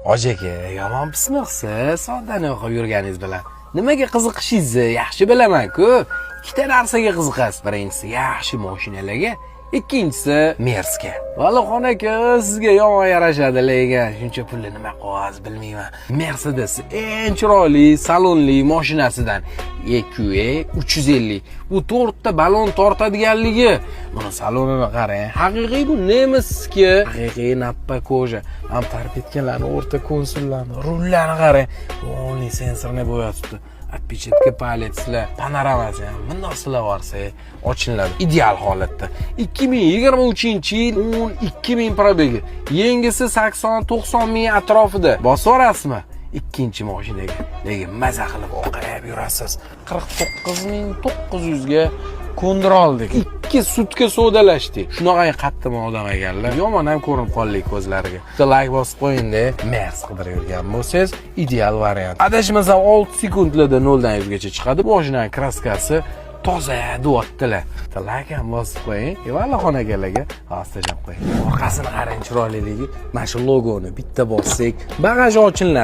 Hoji aka, yomon pismiqsiz, soddani o'qib yurganingiz bilan. Nimaga qiziqishingizni yaxshi bilaman-ku. Ikkita narsaga qiziqasiz. Birinchisi yaxshi mashinalarga, ikkinchisi Mersga. Valixon aka, sizga yomon yarashadi lekin shuncha pulni nima qilasiz bilmayman. Mercedes eng chiroyli salonli mashinasidan EQE 350. Bu 4 ta balon tortadiganligi. Buni salonini qarang. Haqiqiy bu nemisga, haqiqiy nappa koja. Ham tarpetkalarni, o'rta konsullarni, rullarni qarang. O'g'li sensorni bo'yatibdi. Отпечатка paletslar, panoramasi ham bundoqlar borsa ochiladi. Ideal holatda. 2023-yil 12.000 probegi. Yengisi 80-90 ming atrofida. Bosaverasizmi? Ikkinchi mashinaga. Nega maza qilib o'qib yurasiz? 49.900 ga ko'ndira oldik. 2 sutka sodalashdik. Shunaqa qattiq odam ekanlar. Yomon ham ko'rinib qoldik ko'zlariga. Bitta like bosib qo'ying-da. Mers qidirib yurgan bo'lsangiz, ideal variant. Adashmasam 6 sekundlarda 0 dan 100 gacha chiqadi. Mashinaning kraskasi toza deyaptilar. Bitta like ham bosib qo'ying. Valixon akalarga xotirjam qo'ying. Orqasini qarang, chiroyliligi. Mana shu logoni bitta bossak, bagaj ochiladi.